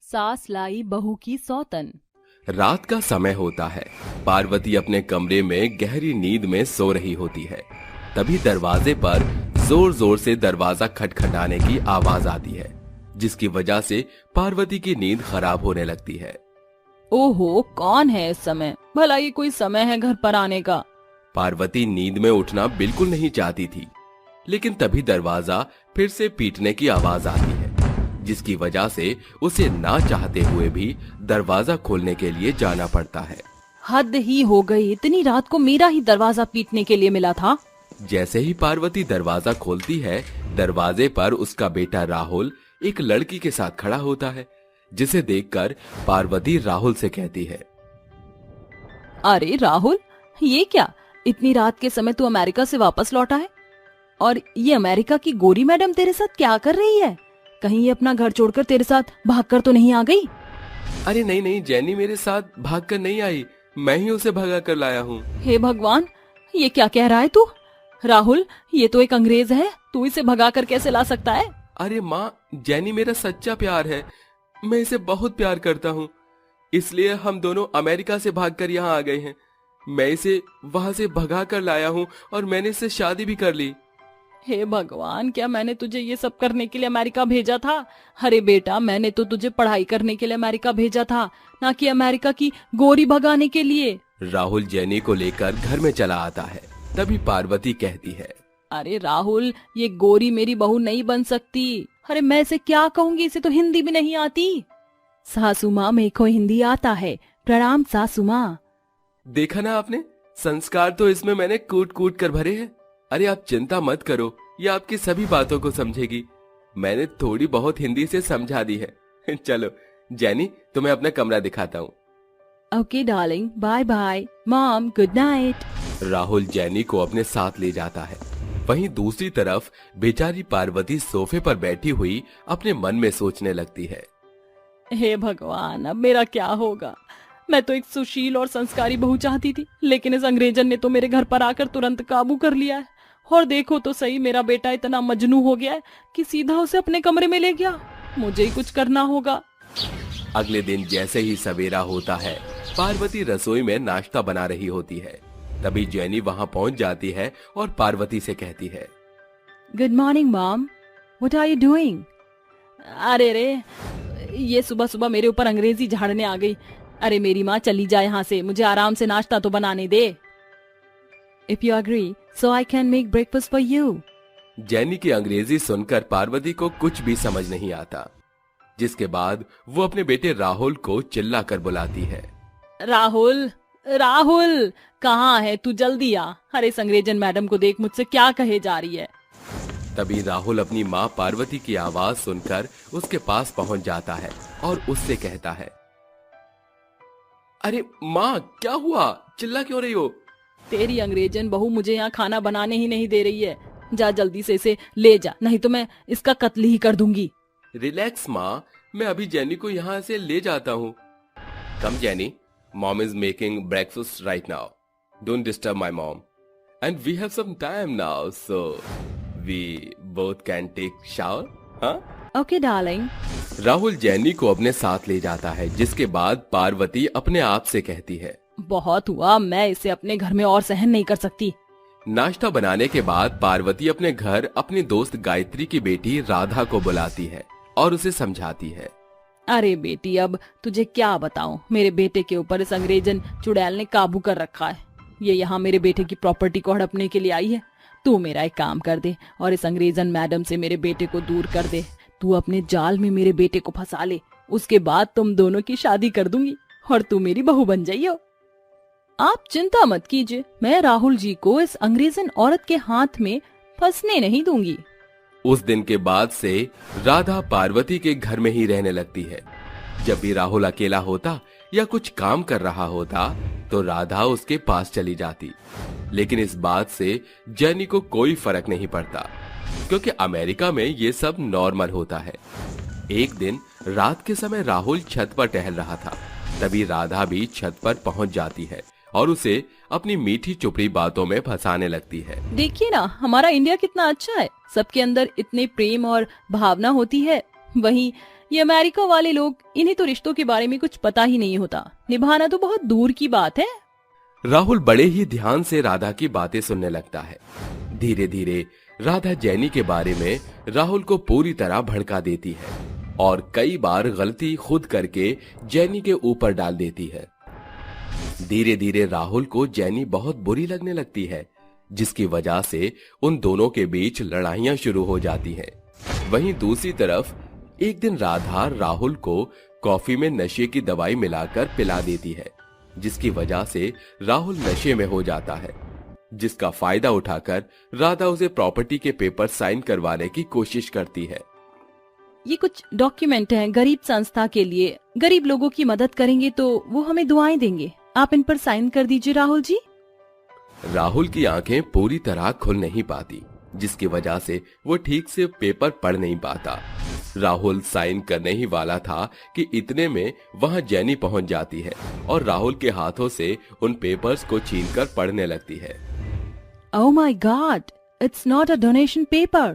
सास लाई बहू की सौतन। रात का समय होता है। पार्वती अपने कमरे में गहरी नींद में सो रही होती है। तभी दरवाजे पर जोर जोर से दरवाजा खटखटाने की आवाज आती है, जिसकी वजह से पार्वती की नींद खराब होने लगती है। ओहो, कौन है इस समय? भला ये कोई समय है घर पर आने का? पार्वती नींद में उठना बिल्कुल नहीं चाहती थी, लेकिन तभी दरवाजा फिर से पीटने की आवाज आती है, जिसकी वजह से उसे ना चाहते हुए भी दरवाजा खोलने के लिए जाना पड़ता है। हद ही हो गई, इतनी रात को मेरा ही दरवाजा पीटने के लिए मिला था। जैसे ही पार्वती दरवाजा खोलती है, दरवाजे पर उसका बेटा राहुल एक लड़की के साथ खड़ा होता है, जिसे देखकर पार्वती राहुल से कहती है, अरे राहुल, ये क्या? इतनी रात के समय तू अमेरिका से वापस लौटा है? और ये अमेरिका की गोरी मैडम तेरे साथ क्या कर रही है? कहीं ये अपना घर छोड़कर तेरे साथ भागकर तो नहीं आ गई? अरे नहीं नहीं, जेनी मेरे साथ भागकर नहीं आई, मैं ही उसे भगा कर लाया हूँ। हे भगवान, ये क्या कह रहा है तू? राहुल, ये तो एक अंग्रेज है, तू इसे भगा कर कैसे ला सकता है? अरे माँ, जेनी मेरा सच्चा प्यार है, मैं इसे बहुत प्यार करता हूँ, इसलिए हम दोनों अमेरिका से भागकर यहाँ आ गए हैं। मैं इसे वहां से भगा कर लाया हूँ और मैंने इससे शादी भी कर ली। हे भगवान, क्या मैंने तुझे ये सब करने के लिए अमेरिका भेजा था? अरे बेटा, मैंने तो तुझे पढ़ाई करने के लिए अमेरिका भेजा था, ना कि अमेरिका की गोरी भगाने के लिए। राहुल जेनी को लेकर घर में चला आता है। तभी पार्वती कहती है, अरे राहुल, ये गोरी मेरी बहू नहीं बन सकती। अरे मैं इसे क्या कहूँगी, इसे तो हिंदी भी नहीं आती। सासू माँ, मेरे को हिंदी आता है, प्रणाम सासू माँ। देखा ना आपने, संस्कार तो इसमें मैंने कूट कूट कर भरे हैं। अरे आप चिंता मत करो, ये आपकी सभी बातों को समझेगी। मैंने थोड़ी बहुत हिंदी से समझा दी है। चलो जेनी, तुम्हें अपना कमरा दिखाता हूँ। Okay darling, bye bye. Mom, good night. Rahul Jenny को अपने साथ ले जाता है। वहीं दूसरी तरफ बेचारी पार्वती सोफे पर बैठी हुई अपने मन में सोचने लगती है, हे भगवान, अब मेरा क्या होगा? मैं तो एक सुशील और संस्कारी बहू चाहती थी, लेकिन इस अंग्रेजन ने तो मेरे घर पर आकर तुरंत काबू कर लिया है। और देखो तो सही, मेरा बेटा इतना मजनू हो गया है कि सीधा उसे अपने कमरे में ले गया। मुझे ही कुछ करना होगा। अगले दिन जैसे ही सवेरा होता है, पार्वती रसोई में नाश्ता बना रही होती है। तभी जेनी वहां पहुंच जाती है और पार्वती से कहती है, good morning mom, what are you doing? अरे रे, ये सुबह सुबह मेरे ऊपर अंग्रेजी झाड़ने आ गई। अरे मेरी माँ, चली जाए यहाँ से, मुझे आराम से नाश्ता तो बनाने दे। If you agree, so I can make breakfast for you. Jenny की अंग्रेजी सुनकर पार्वती को कुछ भी समझ नहीं आता, जिसके बाद वो अपने बेटे राहुल को चिल्लाकर बुलाती है, राहुल, राहुल, कहाँ है तू? जल्दी आ। अरे इस अंग्रेजन मैडम को देख, मुझसे क्या कहे जा रही है। तभी राहुल अपनी माँ पार्वती की आवाज सुनकर उसके पास पहुंच जाता है और उससे कहता है, अरे माँ, क्या हुआ? चिल्ला क्यों रही हो? तेरी अंग्रेजन बहू मुझे यहाँ खाना बनाने ही नहीं दे रही है। जा जल्दी से इसे ले जा, नहीं तो मैं इसका कत्ल ही कर दूंगी। रिलैक्स माँ, मैं अभी जेनी को यहाँ से ले जाता हूँ। Come Jenny, mom is making breakfast right now, don't disturb my mom, and we have some time now, so we both can take shower. हाँ ओके डार्लिंग। राहुल जेनी को अपने साथ ले जाता है, जिसके बाद पार्वती अपने आप से कहती है, बहुत हुआ, मैं इसे अपने घर में और सहन नहीं कर सकती। नाश्ता बनाने के बाद पार्वती अपने घर अपनी दोस्त गायत्री की बेटी राधा को बुलाती है और उसे समझाती है, अरे बेटी, अब तुझे क्या बताऊं, मेरे बेटे के ऊपर इस अंग्रेजन चुड़ैल ने काबू कर रखा है। ये यहाँ मेरे बेटे की प्रॉपर्टी को हड़पने के लिए आई है। तू मेरा एक काम कर दे और इस अंग्रेजन मैडम से मेरे बेटे को दूर कर दे। तू अपने जाल में मेरे बेटे को फंसा ले, उसके बाद तुम दोनों की शादी कर दूंगी और तू मेरी बहू बन जाइयो। आप चिंता मत कीजिए, मैं राहुल जी को इस अंग्रेजन औरत के हाथ में फंसने नहीं दूंगी। उस दिन के बाद से राधा पार्वती के घर में ही रहने लगती है। जब भी राहुल अकेला होता या कुछ काम कर रहा होता तो राधा उसके पास चली जाती, लेकिन इस बात से जेनी को कोई फर्क नहीं पड़ता, क्योंकि अमेरिका में ये सब नॉर्मल होता है। एक दिन रात के समय राहुल छत पर टहल रहा था। तभी राधा भी छत पर पहुंच जाती है और उसे अपनी मीठी चुपड़ी बातों में फंसाने लगती है। देखिए ना, हमारा इंडिया कितना अच्छा है, सबके अंदर इतने प्रेम और भावना होती है। वहीं ये अमेरिका वाले लोग, इन्हें तो रिश्तों के बारे में कुछ पता ही नहीं होता, निभाना तो बहुत दूर की बात है। राहुल बड़े ही ध्यान से राधा की बातें सुनने लगता है। धीरे धीरे राधा जैनी के बारे में राहुल को पूरी तरह भड़का देती है और कई बार गलती खुद करके जैनी के ऊपर डाल देती है। धीरे धीरे राहुल को जैनी बहुत बुरी लगने लगती है, जिसकी वजह से उन दोनों के बीच लड़ाइयां शुरू हो जाती हैं। वहीं दूसरी तरफ एक दिन राधा राहुल को कॉफी में नशे की दवाई मिलाकर पिला देती है, जिसकी वजह से राहुल नशे में हो जाता है। जिसका फायदा उठाकर राधा उसे प्रॉपर्टी के पेपर साइन करवाने की कोशिश करती है। ये कुछ डॉक्यूमेंट हैं गरीब संस्था के लिए, गरीब लोगों की मदद करेंगे तो वो हमें दुआएं देंगे, आप इन पर साइन कर दीजिए राहुल जी। राहुल की आंखें पूरी तरह खुल नहीं पाती, जिसकी वजह से वो ठीक से पेपर पढ़ नहीं पाता। राहुल साइन करने ही वाला था कि इतने में वहां जैनी पहुंच जाती है और राहुल के हाथों से उन पेपर्स को छीनकर पढ़ने लगती है। Oh my God, it's not a donation paper.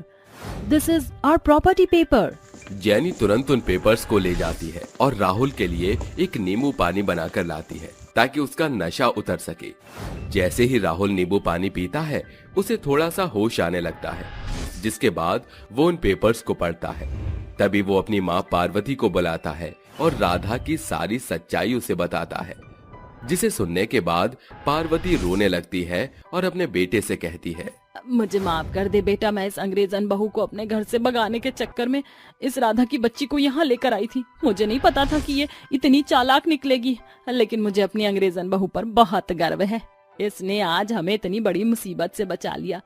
This is our property paper. जैनी तुरंत उन पेपर्स को ले जाती है और राहुल के लिए एक नींबू पानी बनाकर लाती है ताकि उसका नशा उतर सके। जैसे ही राहुल नींबू पानी पीता है, उसे थोड़ा सा होश आने लगता है, जिसके बाद वो उन पेपर्स को पढ़ता है। तभी वो अपनी माँ पार्वती को बुलाता है और राधा की सारी सच्चाई उसे बताता है, जिसे सुनने के बाद पार्वती रोने लगती है और अपने बेटे से कहती है, मुझे माफ कर दे बेटा, मैं इस अंग्रेजन बहू को अपने घर से भगाने के चक्कर में इस राधा की बच्ची को यहाँ लेकर आई थी। मुझे नहीं पता था कि ये इतनी चालाक निकलेगी, लेकिन मुझे अपनी अंग्रेजन बहू पर बहुत गर्व है। इसने आज हमें इतनी बड़ी मुसीबत से बचा लिया।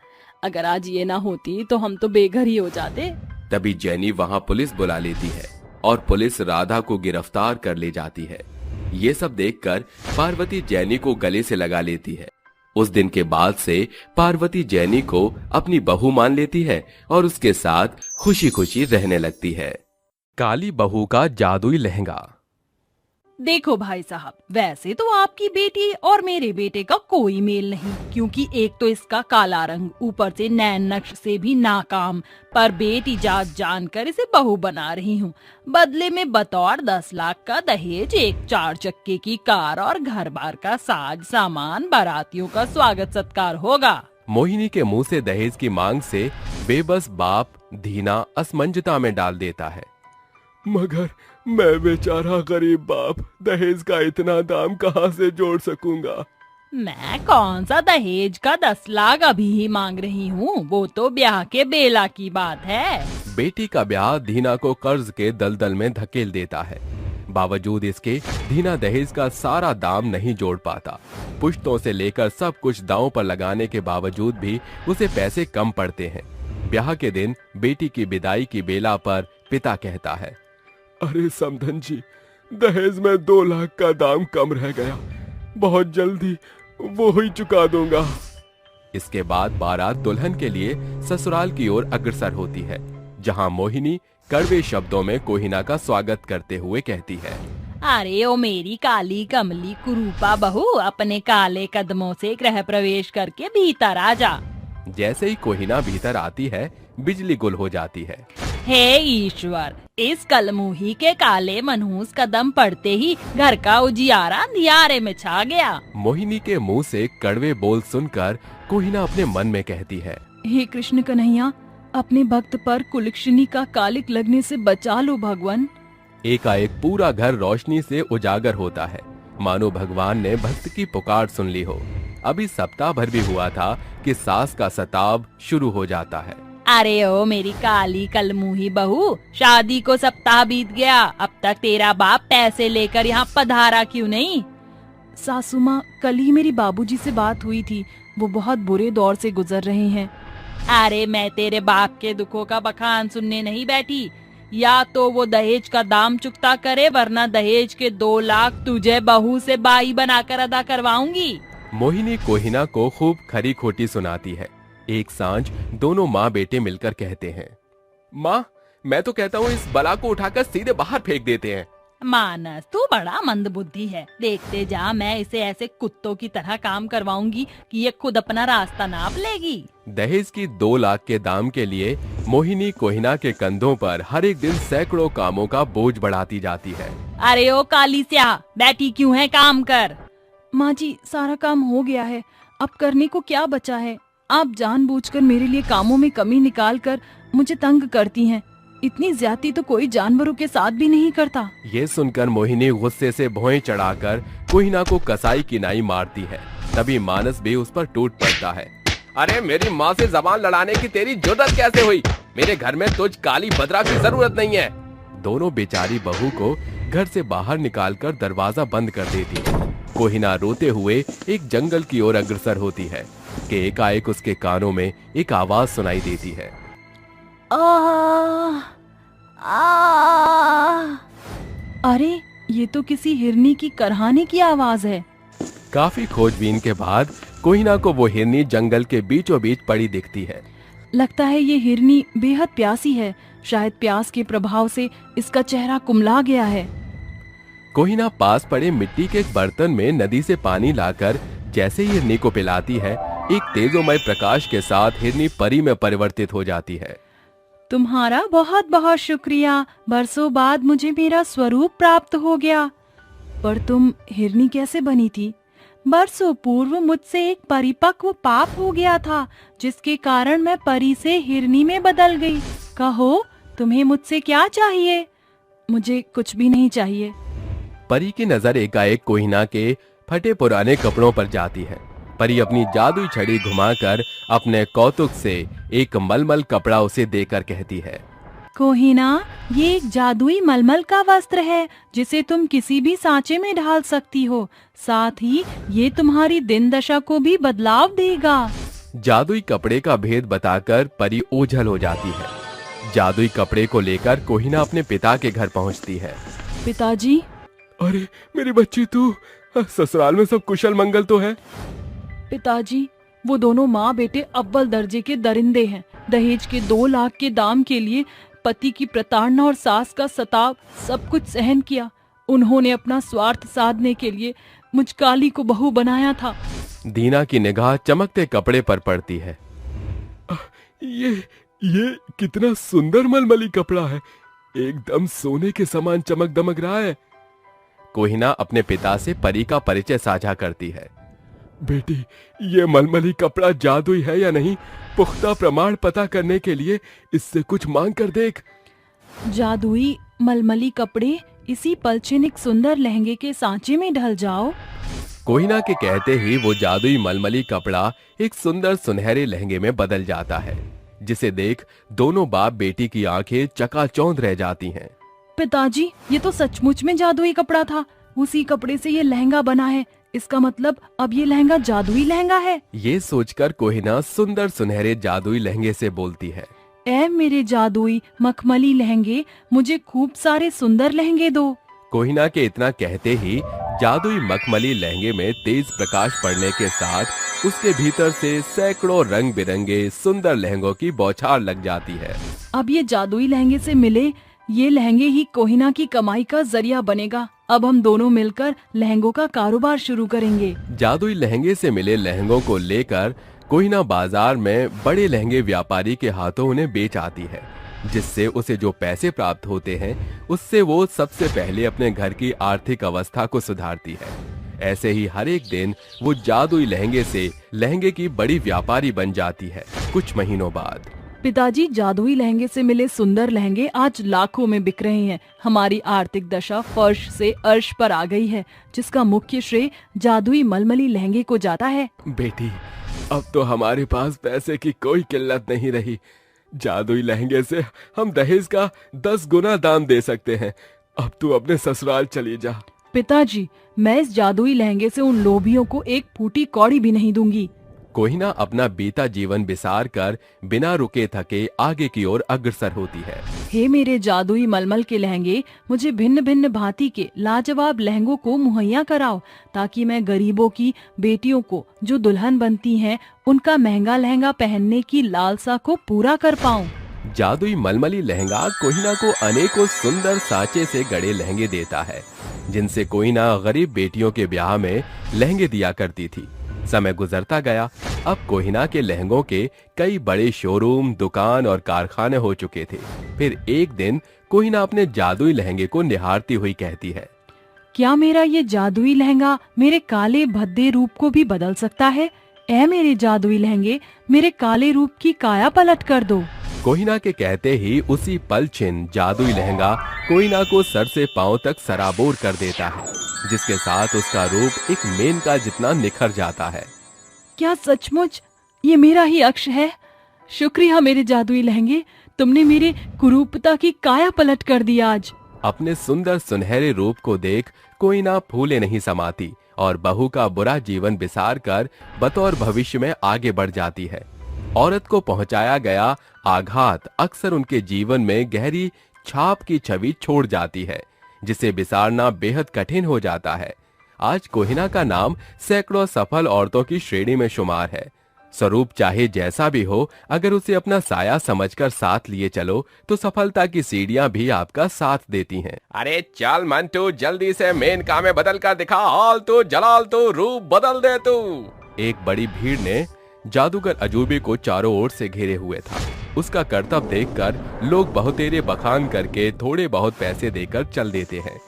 अगर आज ये ना होती तो हम तो बेघर ही हो जाते। तभी जैनी वहाँ पुलिस बुला लेती है और पुलिस राधा को गिरफ्तार कर ले जाती है। ये सब देखकर पार्वती जैनी को गले से लगा लेती है। उस दिन के बाद से पार्वती जैनी को अपनी बहू मान लेती है और उसके साथ खुशी खुशी रहने लगती है। काली बहू का जादुई लहंगा। देखो भाई साहब, वैसे तो आपकी बेटी और मेरे बेटे का कोई मेल नहीं, क्योंकि एक तो इसका काला रंग, ऊपर से नैन नक्श से भी नाकाम, पर बेटी जात जानकर इसे बहू बना रही हूँ। बदले में बतौर 10 लाख का दहेज, एक 4 चक्के की कार और घर बार का साज सामान, बारातियों का स्वागत सत्कार होगा। मोहिनी के मुंह से दहेज की मांग से बेबस बाप धीना असमंजता में डाल देता है। मगर मैं बेचारा गरीब बाप दहेज का इतना दाम कहाँ से जोड़ सकूंगा? मैं कौन सा दहेज का 10 लाख अभी ही मांग रही हूँ, वो तो ब्याह के बेला की बात है। बेटी का ब्याह धीना को कर्ज के दलदल में धकेल देता है। बावजूद इसके धीना दहेज का सारा दाम नहीं जोड़ पाता। पुश्तों से लेकर सब कुछ दांव पर लगाने के बावजूद भी उसे पैसे कम पड़ते हैं। ब्याह के दिन बेटी की विदाई की बेला पर पिता कहता है, अरे समधन जी, दहेज में 2 लाख का दाम कम रह गया, बहुत जल्दी वो ही चुका दूंगा। इसके बाद बारात दुल्हन के लिए ससुराल की ओर अग्रसर होती है, जहां मोहिनी कड़वे शब्दों में कोहिना का स्वागत करते हुए कहती है, अरे ओ मेरी काली कमली कुरूपा बहू, अपने काले कदमों से गृह प्रवेश करके भीतर आ जा। जैसे ही कोहिना भीतर आती है, बिजली गुल हो जाती है। हे ईश्वर, इस कलमुही के काले मनहूस कदम पड़ते ही घर का उजियारा अंधियारे में छा गया। मोहिनी के मुंह से कड़वे बोल सुनकर कोहिना अपने मन में कहती है, हे कृष्ण कन्हैया, अपने भक्त पर कुलक्षणी का कालिक लगने से बचा लो भगवान। एकाएक पूरा घर रोशनी से उजागर होता है, मानो भगवान ने भक्त की पुकार सुन ली हो। अभी सप्ताह भर भी हुआ था कि सास का सताव शुरू हो जाता है। अरे ओ मेरी काली कलमुही बहू, शादी को सप्ताह बीत गया, अब तक तेरा बाप पैसे लेकर यहाँ पधारा क्यों नहीं? सासू माँ, कल ही मेरी बाबूजी से बात हुई थी, वो बहुत बुरे दौर से गुजर रहे हैं। अरे मैं तेरे बाप के दुखों का बखान सुनने नहीं बैठी। या तो वो दहेज का दाम चुकता करे, वरना दहेज के 2 लाख तुझे बहू से बाई बनाकर अदा करवाऊंगी। मोहिनी कोहिना को खूब खरी खोटी सुनाती है। एक सांझ दोनों माँ बेटे मिलकर कहते हैं, माँ, मैं तो कहता हूँ इस बला को उठाकर सीधे बाहर फेंक देते हैं। मानस, तू बड़ा मंदबुद्धि है। देखते जा, मैं इसे ऐसे कुत्तों की तरह काम करवाऊंगी कि ये खुद अपना रास्ता नाप लेगी। दहेज की 2 लाख के दाम के लिए मोहिनी कोहिना के कंधों पर हर एक दिन सैकड़ों कामों का बोझ बढ़ाती जाती है। अरे ओ काली स्याह, बैठी क्यों है, काम कर। माँ जी, सारा काम हो गया है, अब करने को क्या बचा है? आप जानबूझकर मेरे लिए कामों में कमी निकाल कर मुझे तंग करती हैं। इतनी ज्यादती तो कोई जानवरों के साथ भी नहीं करता। ये सुनकर मोहिनी गुस्से से भौएं चढ़ाकर कोहिना को कसाई की नाई मारती है। तभी मानस भी उस पर टूट पड़ता है। अरे मेरी माँ से जबान लड़ाने की तेरी जुर्रत कैसे हुई? मेरे घर में तुझ काली बदरा की जरूरत नहीं है। दोनों बेचारी बहू को घर से बाहर निकालकर दरवाजा बंद कर देती है। कोहिना रोते हुए एक जंगल की ओर अग्रसर होती है कि एकाएक उसके कानों में एक आवाज सुनाई देती है। अरे ये तो किसी हिरनी की करहाने की आवाज है। काफी खोजबीन के बाद कोहिना को वो हिरनी जंगल के बीचों बीच पड़ी दिखती है। लगता है ये हिरनी बेहद प्यासी है। शायद प्यास के प्रभाव से इसका चेहरा कुम्हला गया है। कोहिना पास पड़े मिट्टी के एक बर्तन में नदी से पानी लाकर जैसे ही हिरनी को पिलाती है, एक तेजोमय प्रकाश के साथ हिरनी परी में परिवर्तित हो जाती है। तुम्हारा बहुत बहुत शुक्रिया। बरसों बाद मुझे मेरा स्वरूप प्राप्त हो गया। पर तुम हिरनी कैसे बनी थी? बरसों पूर्व मुझसे एक परिपक्व पाप हो गया था, जिसके कारण मैं परी से हिरनी में बदल गई। कहो, तुम्हें मुझसे क्या चाहिए? मुझे कुछ भी नहीं चाहिए। परी की नजर एकाएक कोहिना के फटे पुराने कपड़ों पर जाती है। परी अपनी जादुई छड़ी घुमाकर अपने कौतुक से एक मलमल कपड़ा उसे देकर कहती है, कोहिना, ये एक जादुई मलमल का वस्त्र है जिसे तुम किसी भी सांचे में ढाल सकती हो। साथ ही ये तुम्हारी दिन दशा को भी बदलाव देगा। जादुई कपड़े का भेद बताकर परी ओझल हो जाती है। जादुई कपड़े को लेकर कोहिना अपने पिता के घर पहुंचती है। पिताजी। अरे मेरी बच्ची, तू ससुराल में सब कुशल मंगल तो है? पिताजी, वो दोनों माँ बेटे अव्वल दर्जे के दरिंदे हैं। दहेज के 2 लाख के दाम के लिए पति की प्रताड़ना और सास का सताव सब कुछ सहन किया। उन्होंने अपना स्वार्थ साधने के लिए मुझ काली को बहू बनाया था। दीना की निगाह चमकते कपड़े पर पड़ती है। ये कितना सुंदर मलमली कपड़ा है, एकदम सोने के समान चमक दमक रहा है। कोहिना अपने पिता से परी का परिचय साझा करती है। बेटी, ये मलमली कपड़ा जादुई है या नहीं, पुख्ता प्रमाण पता करने के लिए इससे कुछ मांग कर देख। जादुई मलमली कपड़े इसी पलछिन एक सुंदर लहंगे के सांचे में ढल जाओ। कोहिना के कहते ही वो जादुई मलमली कपड़ा एक सुंदर सुनहरे लहंगे में बदल जाता है, जिसे देख दोनों बाप बेटी की आंखें चकाचौंध रह जाती हैं। पिताजी, ये तो सचमुच में जादुई कपड़ा था। उसी कपड़े से ये लहंगा बना है। इसका मतलब अब ये लहंगा जादुई लहंगा है। ये सोचकर कोहिना सुंदर सुनहरे जादुई लहंगे से बोलती है, ऐ मेरे जादुई मखमली लहंगे, मुझे खूब सारे सुंदर लहंगे दो। कोहिना के इतना कहते ही जादुई मखमली लहंगे में तेज प्रकाश पड़ने के साथ उसके भीतर से सैकड़ों रंग बिरंगे सुंदर लहंगों की बौछार लग जाती है। अब ये जादुई लहंगे से मिले ये लहंगे ही कोहिना की कमाई का जरिया बनेगा। अब हम दोनों मिलकर लहंगों का कारोबार शुरू करेंगे। जादुई लहंगे से मिले लहंगों को लेकर कोहिना बाजार में बड़े लहंगे व्यापारी के हाथों उन्हें बेच आती है, जिससे उसे जो पैसे प्राप्त होते हैं उससे वो सबसे पहले अपने घर की आर्थिक अवस्था को सुधारती है। ऐसे ही हर एक दिन वो जादुई लहंगे से लहंगे की बड़ी व्यापारी बन जाती है। कुछ महीनों बाद पिताजी, जादुई लहंगे से मिले सुंदर लहंगे आज लाखों में बिक रहे हैं। हमारी आर्थिक दशा फर्श से अर्श पर आ गई है, जिसका मुख्य श्रेय जादुई मलमली लहंगे को जाता है। बेटी, अब तो हमारे पास पैसे की कोई किल्लत नहीं रही। जादुई लहंगे से हम दहेज का 10 गुना दाम दे सकते हैं। अब तू अपने ससुराल चली जा। पिताजी, मैं इस जादुई लहंगे से उन लोभियों को एक फूटी कौड़ी भी नहीं दूंगी। कोहिना अपना बीता जीवन बिसार कर बिना रुके थके आगे की ओर अग्रसर होती है। हे मेरे जादुई मलमल के लहंगे, मुझे भिन्न भिन्न भांति के लाजवाब लहंगों को मुहैया कराओ, ताकि मैं गरीबों की बेटियों को जो दुल्हन बनती हैं, उनका महंगा लहंगा पहनने की लालसा को पूरा कर पाऊं। जादुई मलमली लहंगा कोहिना को अनेकों सुंदर साँचे से गढ़े लहंगे देता है, जिनसे कोहिना गरीब बेटियों के ब्याह में लहंगे दिया करती थी। समय गुजरता गया। अब कोहिना के लहंगों के कई बड़े शोरूम, दुकान और कारखाने हो चुके थे। फिर एक दिन कोहिना अपने जादुई लहंगे को निहारती हुई कहती है, क्या मेरा ये जादुई लहंगा मेरे काले भद्दे रूप को भी बदल सकता है? ऐ मेरे जादुई लहंगे, मेरे काले रूप की काया पलट कर दो। कोहिना के कहते ही उसी पल छिन जादुई लहंगा कोहिना को सर से पांव तक सराबोर कर देता है, जिसके साथ उसका रूप एक मेनका जितना निखर जाता है। क्या सचमुच ये मेरा ही अक्ष है? शुक्रिया मेरे जादुई लहंगे, तुमने मेरे कुरूपता की काया पलट कर दी आज। अपने सुंदर सुनहरे रूप को देख कोहिना फूले नहीं समाती और बहू का बुरा जीवन बिसार कर बतौर भविष्य में आगे बढ़ जाती है। औरत को पहुंचाया गया आघात अक्सर उनके जीवन में गहरी छाप की छवि छोड़ जाती है, जिसे बिसारना बेहद कठिन हो जाता है। आज कोहिना का नाम सैकड़ों सफल औरतों की श्रेणी में शुमार है। स्वरूप चाहे जैसा भी हो, अगर उसे अपना साया समझकर साथ लिए चलो तो सफलता की सीढ़ियां भी आपका साथ देती हैं। अरे चल मंटू, जल्दी से मेनका में बदल कर दिखा, हाल तो जलाल तो रूप बदल दे तू। एक बड़ी भीड़ ने जादूगर अजूबे को चारों ओर से घेरे हुए था। उसका करतब देखकर लोग बहुतेरे बखान करके थोड़े बहुत पैसे देकर चल देते हैं,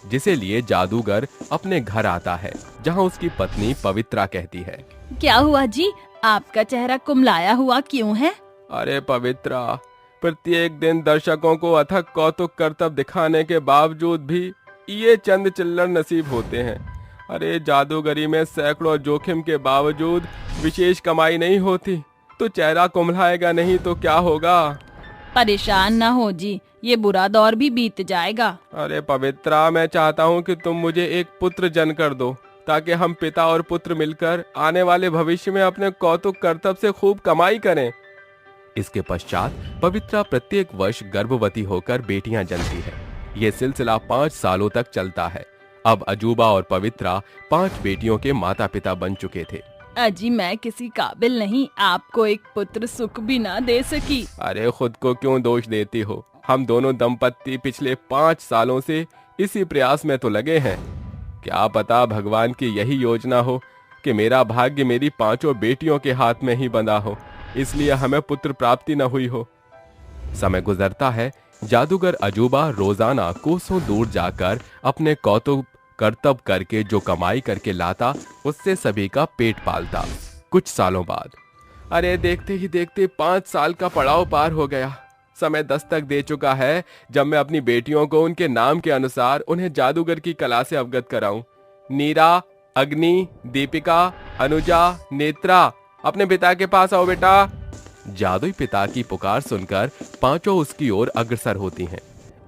जिसे लिए जादूगर अपने घर आता है, जहां उसकी पत्नी पवित्रा कहती है, क्या हुआ जी, आपका चेहरा कुमलाया हुआ क्यों है? अरे पवित्रा, प्रत्येक दिन दर्शकों को अथक कौतुक करतब दिखाने के बावजूद भी ये चंद चिल्लर नसीब होते हैं। अरे जादूगरी में सैकड़ों जोखिम के बावजूद विशेष कमाई नहीं होती, तो चेहरा कुमलाएगा नहीं तो क्या होगा? परेशान ना हो जी, ये बुरा दौर भी बीत जाएगा। अरे पवित्रा, मैं चाहता हूँ कि तुम मुझे एक पुत्र जन्म कर दो, ताकि हम पिता और पुत्र मिलकर आने वाले भविष्य में अपने कौतुक करतब से खूब कमाई करें। इसके पश्चात पवित्रा प्रत्येक वर्ष गर्भवती होकर बेटियां जन्मती है। यह सिलसिला 5 सालों तक चलता है। अब अजूबा और पवित्रा 5 बेटियों के माता पिता बन चुके थे। अजी, मैं किसी काबिल नहीं, आपको एक पुत्र सुख भी ना दे सकी। अरे खुद को क्यों दोष देती हो? हम दोनों दंपत्ति पिछले 5 सालों से इसी प्रयास में तो लगे हैं। क्या पता भगवान की यही योजना हो कि मेरा भाग्य मेरी 5 बेटियों के हाथ में ही बंधा हो, इसलिए हमें पुत्र प्राप्ति न हुई हो। समय गुजरता है। जादूगर अजूबा रोजाना कोसों दूर जाकर अपने कौतुक करतब करके जो कमाई करके लाता, उससे सभी का पेट पालता। कुछ सालों बाद, अरे देखते ही देखते 5 साल का पड़ाव पार हो गया। समय दस्तक दे चुका है जब मैं अपनी बेटियों को उनके नाम के अनुसार उन्हें जादूगर की कला से अवगत कराऊं। नीरा, अग्नि, दीपिका, अनुजा, नेत्रा, अपने पिता के पास आओ बेटा। जादुई पिता की पुकार सुनकर 5 उसकी ओर अग्रसर होती हैं।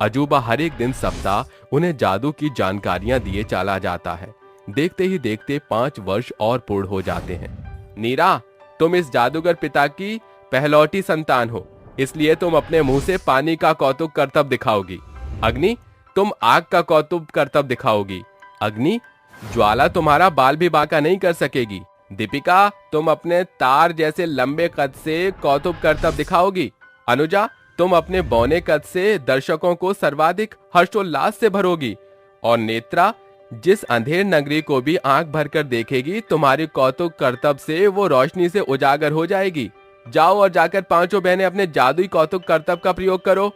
अजूबा हर एक दिन सप्ताह उन्हें जादू की जानकारियां दिए चला जाता है। देखते ही देखते 5 वर्ष और पूर्ण हो जाते हैं। नीरा, तुम इस जादूगर पिता की पहलौटी संतान हो, इसलिए तुम अपने मुंह से पानी का कौतुक करतब दिखाओगी। अग्नि, तुम आग का कौतुक करतब दिखाओगी। अग्नि, ज्वाला तुम्हारा बाल भी बांका नहीं कर सकेगी। दीपिका, तुम अपने तार जैसे लंबे कद से कौतुक करतब दिखाओगी। अनुजा, तुम अपने बौने कद से दर्शकों को सर्वाधिक हर्षोल्लास से भरोगी। और नेत्रा, जिस अंधेर नगरी को भी आंख भरकर देखेगी, तुम्हारी कौतुक करतब से वो रोशनी से उजागर हो जाएगी। जाओ और जाकर 5 बहनें अपने जादुई कौतुक करतब का प्रयोग करो।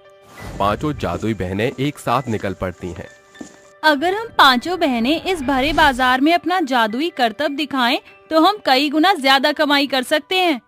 5 जादुई बहनें एक साथ निकल पड़ती हैं। अगर हम 5 बहनें इस भरे बाजार में अपना जादुई करतब दिखाएं, तो हम कई गुना ज्यादा कमाई कर सकते हैं।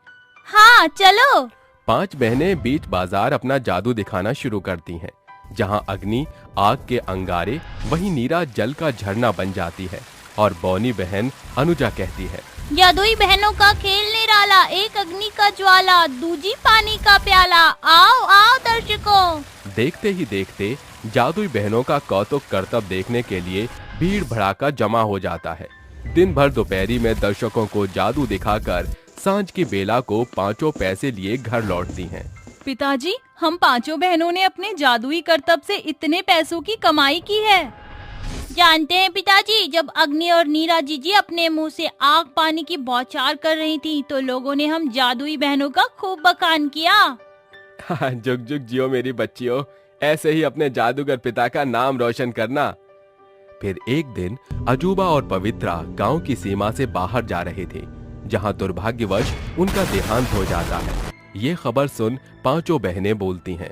हाँ चलो। 5 बहनें बीच बाजार अपना जादू दिखाना शुरू करती हैं। जहाँ अग्नि आग के अंगारे, वहीं नीरा जल का झरना बन जाती है और बौनी बहन अनुजा कहती है, जादुई बहनों का खेल निराला, एक अग्नि का ज्वाला, दूजी पानी का प्याला, आओ आओ दर्शकों। देखते ही देखते जादुई बहनों का कौतुक करतब देखने के लिए भीड़ भड़ाका जमा हो जाता है। दिन भर दोपहरी में दर्शकों को जादू दिखाकर सांझ की बेला को 5 पैसे लिए घर लौटती हैं। पिताजी, हम 5 बहनों ने अपने जादुई करतब से इतने पैसों की कमाई की है। जानते हैं पिताजी, जब अग्नि और नीरा जीजी अपने मुंह से आग पानी की बौछार कर रही थी, तो लोगों ने हम जादुई बहनों का खूब बखान किया। जुग जुग जियो मेरी बच्चियों, ऐसे ही अपने जादूगर पिता का नाम रोशन करना। फिर एक दिन अजूबा और पवित्रा गांव की सीमा से बाहर जा रहे थे, जहां दुर्भाग्यवश उनका देहांत हो जाता है। ये खबर सुन पांचों बहनें बोलती हैं,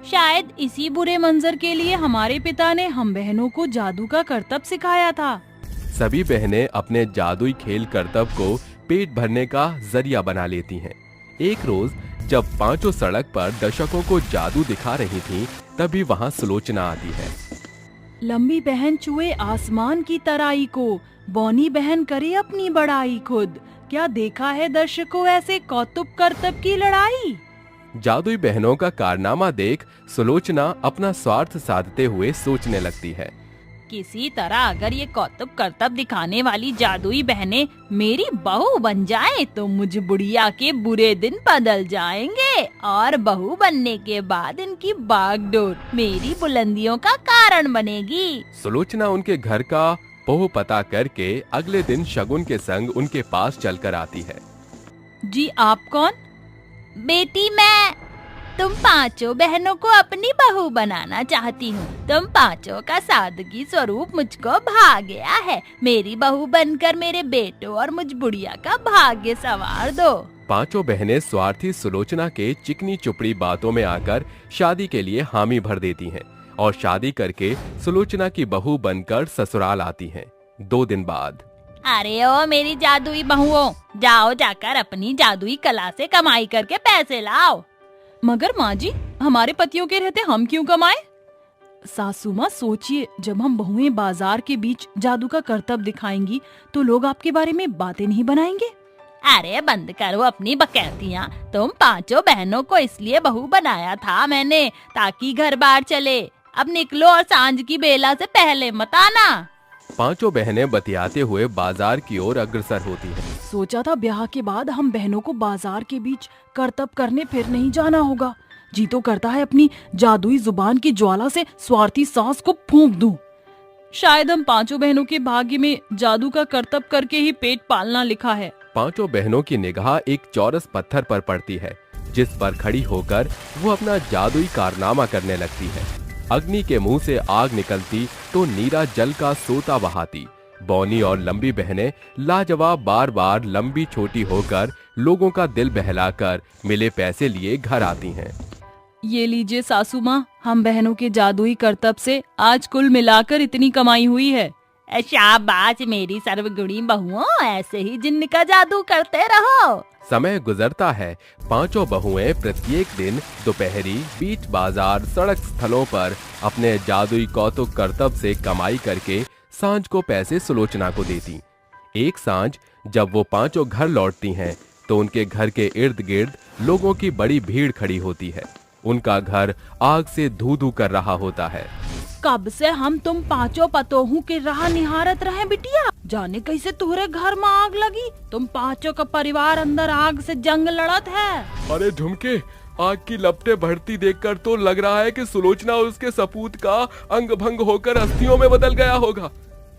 शायद इसी बुरे मंजर के लिए हमारे पिता ने हम बहनों को जादू का करतब सिखाया था। सभी बहनें अपने जादुई खेल करतब को पेट भरने का जरिया बना लेती हैं। एक रोज जब पांचों सड़क पर दर्शकों को जादू दिखा रही थीं, तभी वहां सुलोचना आती है। लंबी बहन छुए आसमान की तराई को, बौनी बहन करे अपनी बड़ाई खुद। क्या देखा है दर्शकों ऐसे कौतुक करतब की लड़ाई। जादुई बहनों का कारनामा देख सुलोचना अपना स्वार्थ साधते हुए सोचने लगती है, किसी तरह अगर ये कौतुक करतब दिखाने वाली जादुई बहनें मेरी बहू बन जाएं, तो मुझ बुढ़िया के बुरे दिन बदल जाएंगे और बहू बनने के बाद इनकी बागडोर मेरी बुलंदियों का कारण बनेगी। सुलोचना उनके घर का पता पता करके अगले दिन शगुन के संग उनके पास चलकर आती है। जी आप कौन? बेटी मैं तुम पांचों बहनों को अपनी बहू बनाना चाहती हूँ। तुम पांचों का सादगी स्वरूप मुझको भा गया है। मेरी बहू बनकर मेरे बेटों और मुझ बुढ़िया का भाग्य संवार दो। पांचों बहनें स्वार्थी सुलोचना के चिकनी चुपड़ी बातों में आकर शादी के लिए हामी भर देती हैं और शादी करके सुलोचना की बहू बनकर ससुराल आती हैं। 2 दिन बाद, अरे ओ मेरी जादुई बहुओं, जाओ जाकर अपनी जादुई कला से कमाई करके पैसे लाओ। मगर माँ जी, हमारे पतियों के रहते हम क्यों कमाए? सासू माँ सोचिए, जब हम बहुएं बाजार के बीच जादू का करतब दिखाएंगी तो लोग आपके बारे में बातें नहीं बनाएंगे। अरे बंद करो अपनी बकैतियाँ। तुम पांचों बहनों को इसलिए बहू बनाया था मैंने ताकि घर बार चले। अब निकलो और सांझ की बेला से पहले मत आना। पांचों बहनें बतियाते हुए बाजार की ओर अग्रसर होती हैं। सोचा था ब्याह के बाद हम बहनों को बाजार के बीच करतब करने फिर नहीं जाना होगा। जी तो करता है अपनी जादुई जुबान की ज्वाला से स्वार्थी सास को फूंक दूं। शायद हम पांचों बहनों के भाग्य में जादू का करतब करके ही पेट पालना लिखा है। पांचों बहनों की निगाह एक चौरस पत्थर पर पड़ती है, जिस पर खड़ी होकर वो अपना जादुई कारनामा करने लगती है। अग्नि के मुंह से आग निकलती तो नीरा जल का सोता बहाती। बौनी और लंबी बहनें लाजवाब बार बार लंबी छोटी होकर लोगों का दिल बहलाकर मिले पैसे लिए घर आती हैं। ये लीजिए सासू माँ, हम बहनों के जादुई करतब से आज कुल मिलाकर इतनी कमाई हुई है। शाबाश मेरी सर्वगुणी बहुओं, ऐसे ही जिन्न का जादू करते रहो। समय गुजरता है। पांचों बहुएं प्रत्येक दिन दोपहरी बीच बाजार सड़क स्थलों पर अपने जादुई कौतुक करतब से कमाई करके सांझ को पैसे सुलोचना को देती। एक सांझ जब वो पांचों घर लौटती हैं, तो उनके घर के इर्द गिर्द लोगों की बड़ी भीड़ खड़ी होती है। उनका घर आग से धू धू कर रहा होता है। कब से हम तुम पांचों पतोहू के राह निहारत रहे बिटिया, जाने कैसे तुम्हारे घर में आग लगी। तुम पांचों का परिवार अंदर आग से जंग लड़त है। अरे झुमके, आग की लपटें बढ़ती देखकर तो लग रहा है कि सुलोचना और उसके सपूत का अंग भंग होकर अस्थियों में बदल गया होगा।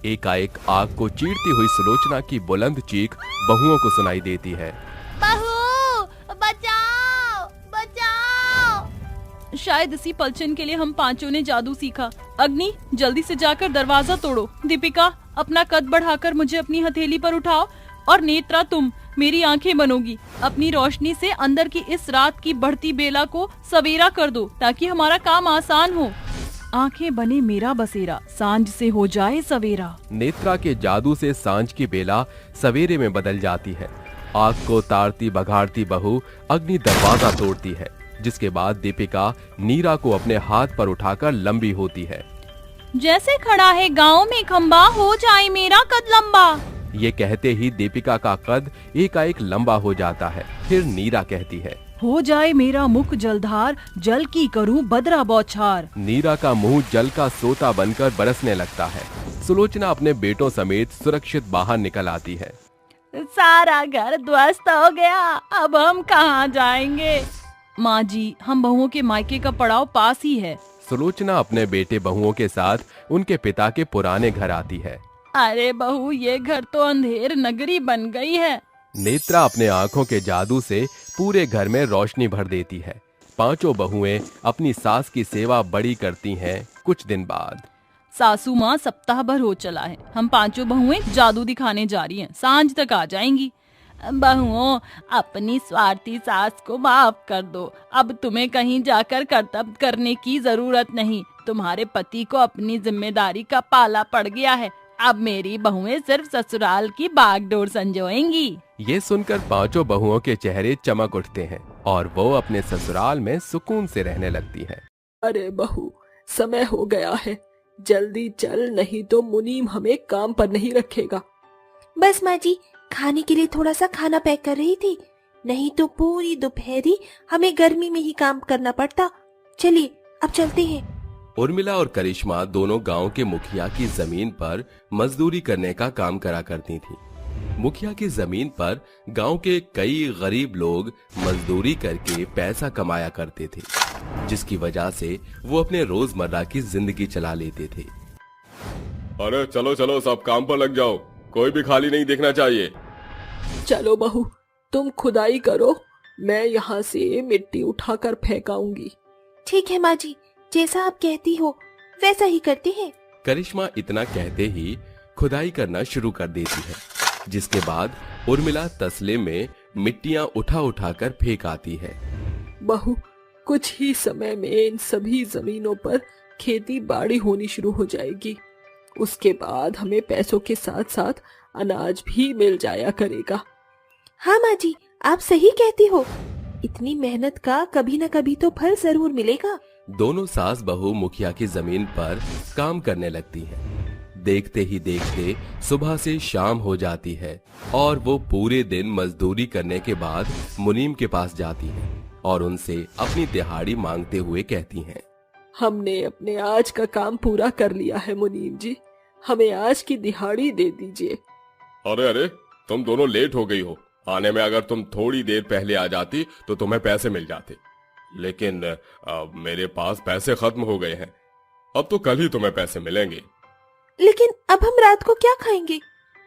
एकाएक आग को चीरती हुई सुलोचना की बुलंद चीख बहुओं को सुनाई देती है। बहू बचाओ बचाओ। शायद इसी पलछन के लिए हम पांचों ने जादू सीखा। अग्नि, जल्दी से जाकर दरवाजा तोड़ो। दीपिका, अपना कद बढ़ाकर मुझे अपनी हथेली पर उठाओ। और नेत्रा, तुम मेरी आंखें बनोगी। अपनी रोशनी से अंदर की इस रात की बढ़ती बेला को सवेरा कर दो, ताकि हमारा काम आसान हो। आंखें बने मेरा बसेरा, सांझ से हो जाए सवेरा। नेत्रा के जादू से सांझ की बेला सवेरे में बदल जाती है। आग को तारती बघाड़ती बहू अग्नि दरवाजा तोड़ती है, जिसके बाद दीपिका नीरा को अपने हाथ पर उठाकर लंबी होती है। जैसे खड़ा है गांव में खंबा, हो जाए मेरा कद लंबा। ये कहते ही दीपिका का कद एकाएक लंबा हो जाता है। फिर नीरा कहती है, हो जाए मेरा मुख जलधार, जल की करूं बदरा बौछार। नीरा का मुंह जल का सोता बनकर बरसने लगता है। सुलोचना अपने बेटों समेत सुरक्षित बाहर निकल आती है। सारा घर ध्वस्त हो गया, अब हम कहाँ जाएंगे। माँ जी, हम बहुओं के मायके का पड़ाव पास ही है। सुलोचना अपने बेटे बहुओं के साथ उनके पिता के पुराने घर आती है। अरे बहू, ये घर तो अंधेर नगरी बन गई है। नेत्रा अपने आंखों के जादू से पूरे घर में रोशनी भर देती है। पांचों बहुएं अपनी सास की सेवा बड़ी करती हैं। कुछ दिन बाद सासू माँ सप्ताह भर हो चला है, हम पांचों बहुएं जादू दिखाने जा रही हैं, सांझ तक आ जाएंगी। बहुओं, अपनी स्वार्थी सास को माफ कर दो। अब तुम्हें कहीं जाकर कर्तव्य करने की जरूरत नहीं। तुम्हारे पति को अपनी जिम्मेदारी का पाला पड़ गया है। अब मेरी बहुएं सिर्फ ससुराल की बागडोर संजोएंगी। ये सुनकर पांचों बहुओं के चेहरे चमक उठते हैं और वो अपने ससुराल में सुकून से रहने लगती हैं। अरे बहू, समय हो गया है, जल्दी चल, नहीं तो मुनीम हमें काम पर नहीं रखेगा। बस माँ जी, खाने के लिए थोड़ा सा खाना पैक कर रही थी, नहीं तो पूरी दोपहरी हमें गर्मी में ही काम करना पड़ता। चलिए अब चलते हैं। उर्मिला और करिश्मा दोनों गांव के मुखिया की जमीन पर मजदूरी करने का काम करा करती थीं। मुखिया की जमीन पर गांव के कई गरीब लोग मजदूरी करके पैसा कमाया करते थे, जिसकी वजह से वो अपने रोजमर्रा की जिंदगी चला लेते थे। अरे चलो चलो, सब काम पर लग जाओ, कोई भी खाली नहीं देखना चाहिए। चलो बहू, तुम खुदाई करो, मैं यहाँ से मिट्टी उठाकर फेंकाऊंगी। ठीक है माँ जी, जैसा आप कहती हो वैसा ही करते हैं। करिश्मा इतना कहते ही खुदाई करना शुरू कर देती है, जिसके बाद उर्मिला तसले में मिट्टियां उठा उठाकर फेंक आती है। बहू, कुछ ही समय में इन सभी जमीनों पर खेती बाड़ी होनी शुरू हो जाएगी। उसके बाद हमें पैसों के साथ साथ अनाज भी मिल जाया करेगा। हाँ माँ जी, आप सही कहती हो, इतनी मेहनत का कभी न कभी तो फल जरूर मिलेगा। दोनों सास बहू मुखिया की जमीन पर काम करने लगती हैं। देखते ही देखते सुबह से शाम हो जाती है और वो पूरे दिन मजदूरी करने के बाद मुनीम के पास जाती हैं और उनसे अपनी दिहाड़ी मांगते हुए कहती हैं। हमने अपने आज का काम पूरा कर लिया है मुनीम जी, हमें आज की दिहाड़ी दे दीजिए। अरे अरे, तुम दोनों लेट हो गई हो। आने में अगर तुम थोड़ी देर पहले आ जाती तो तुम्हें पैसे मिल जाते, लेकिन अब मेरे पास पैसे खत्म हो गए हैं। अब तो कल ही तुम्हें पैसे मिलेंगे। लेकिन अब हम रात को क्या खाएंगे?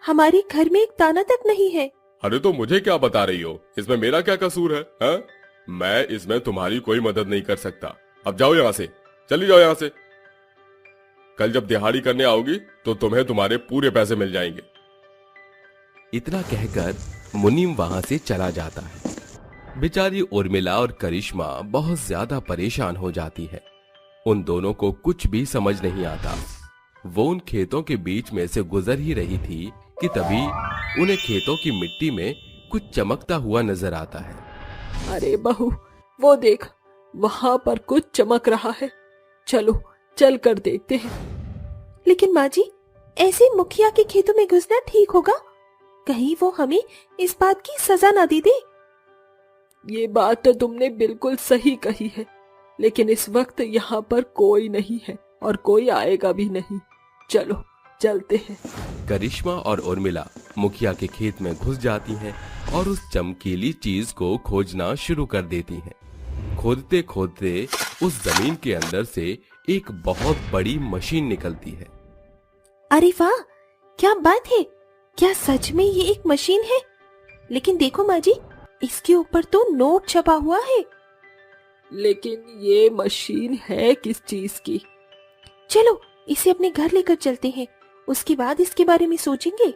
हमारे घर में एक दाना तक नहीं है। अरे तो मुझे क्या बता रही हो, इसमें मेरा क्या कसूर है, हा? मैं इसमें तुम्हारी कोई मदद नहीं कर सकता। अब जाओ यहाँ से, चली जाओ यहाँ से। कल जब दिहाड़ी करने आओगी तो तुम्हें तुम्हारे पूरे पैसे मिल जाएंगे। इतना कहकर मुनीम वहां से चला जाता है। बेचारी उर्मिला और करिश्मा बहुत ज्यादा परेशान हो जाती है। उन दोनों को कुछ भी समझ नहीं आता। वो उन खेतों के बीच में से गुजर ही रही थी कि तभी उन्हें खेतों की मिट्टी में कुछ चमकता हुआ नजर आता है। अरे बहू, वो देख, वहाँ पर कुछ चमक रहा है, चलो चल कर देखते हैं। लेकिन माँ जी, ऐसे मुखिया के खेतों में घुसना ठीक होगा? कहीं वो हमें इस बात की सजा ना दे दे। ये बात तो तुमने बिल्कुल सही कही है, लेकिन इस वक्त यहाँ पर कोई नहीं है और कोई आएगा भी नहीं। चलो चलते हैं। करिश्मा और उर्मिला मुखिया के खेत में घुस जाती हैं और उस चमकीली चीज को खोजना शुरू कर देती हैं। खोदते खोदते उस जमीन के अंदर से एक बहुत बड़ी मशीन निकलती है। अरे वाह, क्या बात है! क्या सच में ये एक मशीन है? लेकिन देखो माँ जी, इसके ऊपर तो नोट छपा हुआ है। लेकिन ये मशीन है किस चीज की? चलो इसे अपने घर लेकर चलते हैं, उसके बाद इसके बारे में सोचेंगे।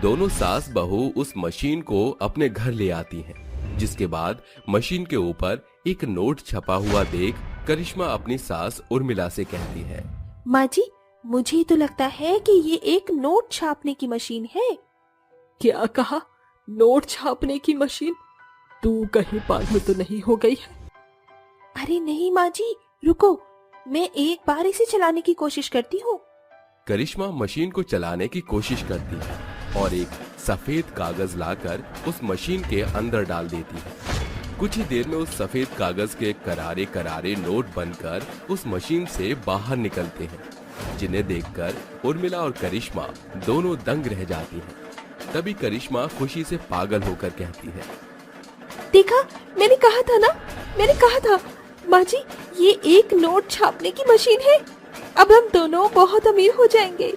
दोनों सास बहू उस मशीन को अपने घर ले आती हैं, जिसके बाद मशीन के ऊपर एक नोट छपा हुआ देख करिश्मा अपनी सास उर्मिला से कहती है। माँ जी, मुझे तो लगता है कि ये एक नोट छापने की मशीन है। क्या कहा? नोट छापने की मशीन? तू कहीं पागल तो नहीं हो गई है? अरे नहीं माँ जी, रुको, मैं एक बार इसे चलाने की कोशिश करती हूँ। करिश्मा मशीन को चलाने की कोशिश करती है और एक सफेद कागज लाकर उस मशीन के अंदर डाल देती है। कुछ ही देर में उस सफेद कागज के करारे करारे नोट बनकर उस मशीन से बाहर निकलते हैं, जिन्हें देखकर उर्मिला और करिश्मा दोनों दंग रह जाती हैं। तभी करिश्मा खुशी से पागल होकर कहती है, देखा, मैंने कहा था ना, मैंने कहा था। माँ जी, ये एक नोट छापने की मशीन है। अब हम दोनों बहुत अमीर हो जाएंगे।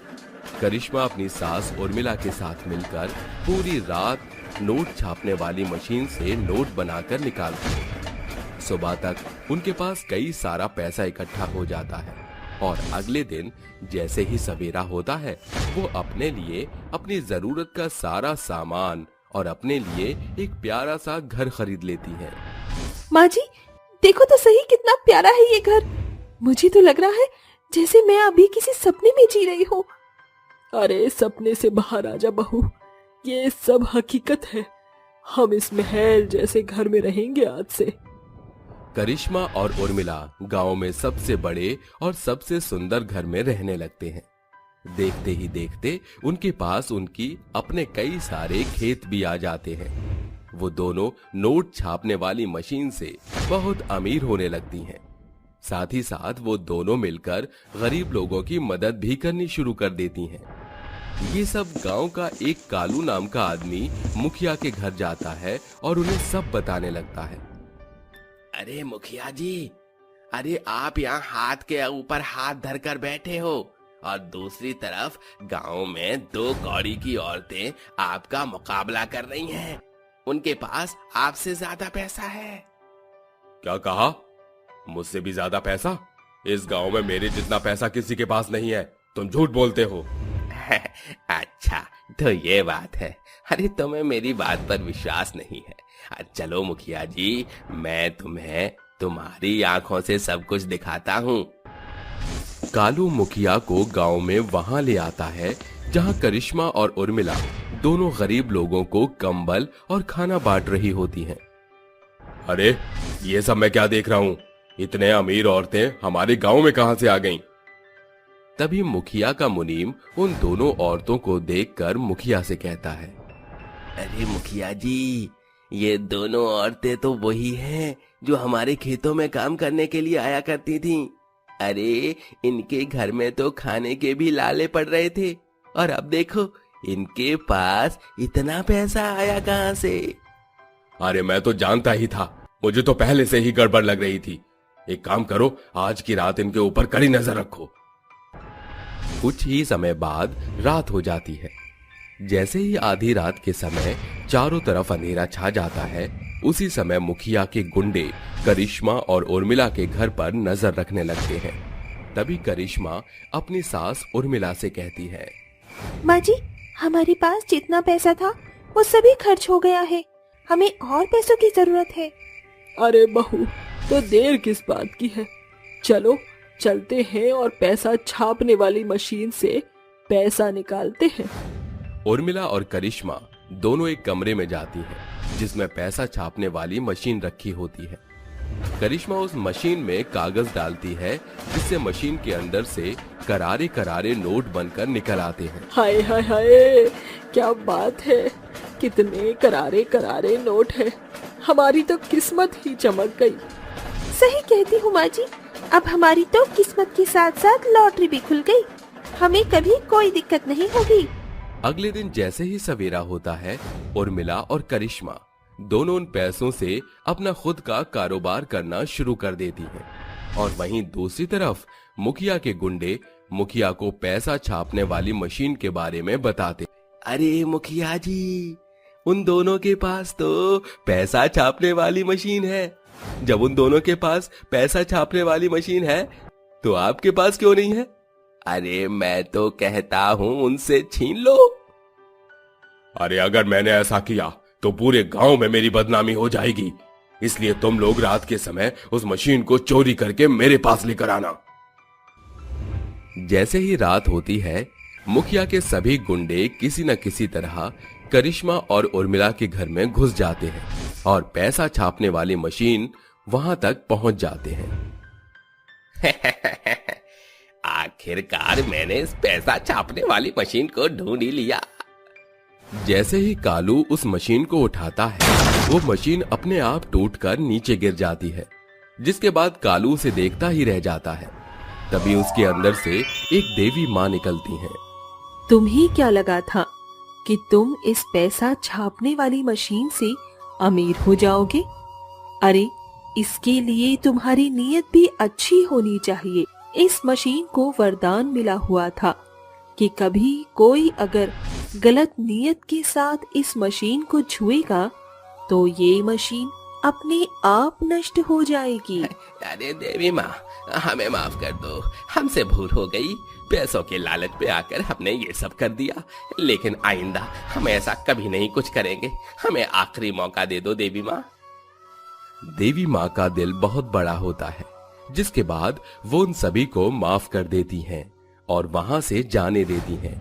करिश्मा अपनी सास उर्मिला के साथ मिलकर पूरी रात नोट छापने वाली मशीन से नोट बनाकर निकालती है। सुबह तक उनके पास कई सारा पैसा इकट्ठा हो जाता है और अगले दिन जैसे ही सवेरा होता है वो अपने लिए अपनी जरूरत का सारा सामान और अपने लिए एक प्यारा सा घर खरीद लेती है। माँ जी, देखो तो सही कितना प्यारा है ये घर। मुझे तो लग रहा है जैसे मैं अभी किसी सपने में जी रही हूँ। अरे सपने से बाहर आ जा बहू, ये सब हकीकत है। हम इस महल जैसे घर में रहेंगे आज से। करिश्मा और उर्मिला गांव में सबसे बड़े और सबसे सुंदर घर में रहने लगते हैं। देखते ही देखते उनके पास उनकी अपने कई सारे खेत भी आ जाते हैं। वो दोनों नोट छापने वाली मशीन से बहुत अमीर होने लगती हैं। साथ ही साथ वो दोनों मिलकर गरीब लोगों की मदद भी करनी शुरू कर देती हैं। ये सब गांव का एक कालू नाम का आदमी मुखिया के घर जाता है और उन्हें सब बताने लगता है। अरे मुखिया जी, अरे आप यहाँ हाथ के ऊपर हाथ धरकर बैठे हो और दूसरी तरफ गांव में 2 कौड़ी की औरतें आपका मुकाबला कर रही हैं। उनके पास आपसे ज्यादा पैसा है। क्या कहा? मुझसे भी ज्यादा पैसा? इस गांव में मेरे जितना पैसा किसी के पास नहीं है। तुम झूठ बोलते हो। अच्छा, तो ये बात है। अरे तुम्हें मेरी बात पर विश्वास नहीं है। चलो मुखिया जी, मैं तुम्हें तुम्हारी आंखों से सब कुछ दिखाता हूँ। कालू मुखिया को गांव में वहां ले आता है जहां करिश्मा और उर्मिला दोनों गरीब लोगों को कंबल और खाना बांट रही होती हैं। अरे ये सब मैं क्या देख रहा हूँ? इतने अमीर औरतें हमारे गांव में कहां से आ गईं? तभी मुखिया का मुनीम उन दोनों औरतों को देखकर मुखिया से कहता है, अरे मुखिया जी, ये दोनों औरतें तो वही हैं जो हमारे खेतों में काम करने के लिए आया करती थीं। अरे इनके घर में तो खाने के भी लाले पड़ रहे थे और अब देखो इनके पास इतना पैसा आया कहां से? अरे मैं तो जानता ही था, मुझे तो पहले से ही गड़बड़ लग रही थी। एक काम करो, आज की रात इनके ऊपर कड़ी नजर रखो। कुछ ही समय बाद रात हो जाती है। जैसे ही आधी रात के समय चारों तरफ अंधेरा छा जाता है, उसी समय मुखिया के गुंडे करिश्मा और उर्मिला के घर पर नजर रखने लगते हैं। तभी करिश्मा अपनी सास उर्मिला से कहती है, माँ जी, हमारे पास जितना पैसा था वो सभी खर्च हो गया है। हमें और पैसों की जरूरत है। अरे बहू, तो देर किस बात की है? चलो चलते हैं और पैसा छापने वाली मशीन से पैसा निकालते हैं। उर्मिला और करिश्मा दोनों एक कमरे में जाती हैं, जिसमें पैसा छापने वाली मशीन रखी होती है। करिश्मा उस मशीन में कागज डालती है, जिससे मशीन के अंदर से करारे करारे नोट बनकर निकल आते हैं। हाय हाय हाय, क्या बात है! कितने करारे करारे नोट हैं। हमारी तो किस्मत ही चमक गई। सही कहती हूँ माँ जी, अब हमारी तो किस्मत के साथ साथ लॉटरी भी खुल गई। हमें कभी कोई दिक्कत नहीं होगी। अगले दिन जैसे ही सवेरा होता है, उर्मिला और करिश्मा दोनों उन पैसों से अपना खुद का कारोबार करना शुरू कर देती हैं। और वहीं दूसरी तरफ मुखिया के गुंडे मुखिया को पैसा छापने वाली मशीन के बारे में बताते। अरे मुखिया जी, उन दोनों के पास तो पैसा छापने वाली मशीन है। जब उन दोनों के पास पैसा छापने वाली मशीन है, तो आपके पास क्यों नहीं है? अरे मैं तो कहता हूँ उनसे छीन लो। अरे अगर मैंने ऐसा किया तो पूरे गांव में मेरी बदनामी हो जाएगी। इसलिए तुम लोग रात के समय उस मशीन को चोरी करके मेरे पास लेकर आना। जैसे ही रात होती है, मुखिया के सभी गुंडे किसी न किसी तरह करिश्मा और उर्मिला के घर में घुस जाते हैं और पैसा छापने वाली मशीन वहां तक पहुंच जाते हैं। आखिरकार मैंने इस पैसा छापने वाली मशीन को ढूंढ ही लिया। जैसे ही कालू उस मशीन को उठाता है, वो मशीन अपने आप टूटकर नीचे गिर जाती है, जिसके बाद कालू उसे देखता ही रह जाता है। तभी उसके अंदर से एक देवी माँ निकलती हैं। तुम्हें क्या लगा था कि तुम इस पैसा छापने वाली मशीन से अमीर हो जाओगे? अरे इसके लिए तुम्हारी नीयत भी अच्छी होनी चाहिए। इस मशीन को वरदान मिला हुआ था कि कभी कोई अगर गलत नीयत के साथ इस मशीन को छुएगा तो ये मशीन अपने आप नष्ट हो जाएगी। अरे देवी माँ, हमें माफ कर दो, हमसे भूल हो गई। पैसों के लालच पे आकर हमने ये सब कर दिया, लेकिन आइंदा हम ऐसा कभी नहीं कुछ करेंगे। हमें आखिरी मौका दे दो देवी माँ। देवी माँ का दिल बहुत बड़ा होता है, जिसके बाद वो उन सभी को माफ कर देती हैं और वहां से जाने देती हैं।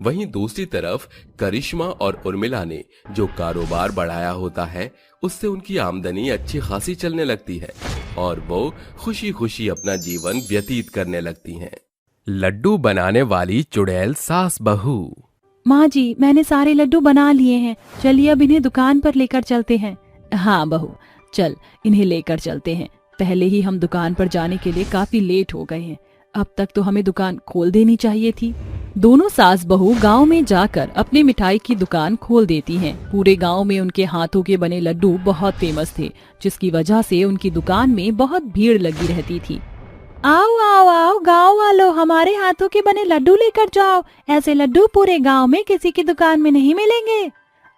वहीं दूसरी तरफ करिश्मा और उर्मिला ने जो कारोबार बढ़ाया होता है, उससे उनकी आमदनी अच्छी खासी चलने लगती है और वो खुशी खुशी अपना जीवन व्यतीत करने लगती हैं। लड्डू बनाने वाली चुड़ैल सास बहू। माँ जी, मैंने सारे लड्डू बना लिए हैं, चलिए अब इन्हें दुकान पर लेकर चलते हैं। हाँ बहू, चल इन्हें लेकर चलते हैं। पहले ही हम दुकान पर जाने के लिए काफी लेट हो गए हैं, अब तक तो हमें दुकान खोल देनी चाहिए थी। दोनों सास बहू गांव में जाकर अपनी मिठाई की दुकान खोल देती हैं। पूरे गांव में उनके हाथों के बने लड्डू बहुत फेमस थे, जिसकी वजह से उनकी दुकान में बहुत भीड़ लगी रहती थी। आओ आओ आओ गांव वालों, हमारे हाथों के बने लड्डू लेकर जाओ। ऐसे लड्डू पूरे गांव में किसी की दुकान में नहीं मिलेंगे।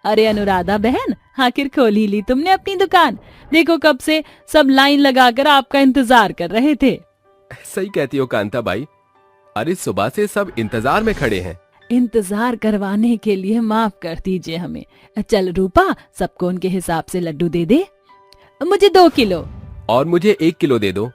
अरे अनुराधा बहन, आखिर खोल ही ली तुमने अपनी दुकान। देखो कब से सब लाइन लगाकर आपका इंतजार कर रहे थे। सही कहती हो कांता बाई, अरे सुबह से सब इंतजार में खड़े हैं। इंतजार करवाने के लिए माफ कर दीजिए हमें। चल रूपा, सबको उनके हिसाब से लड्डू दे दे। मुझे 2 किलो। और मुझे 1 किलो दे दो।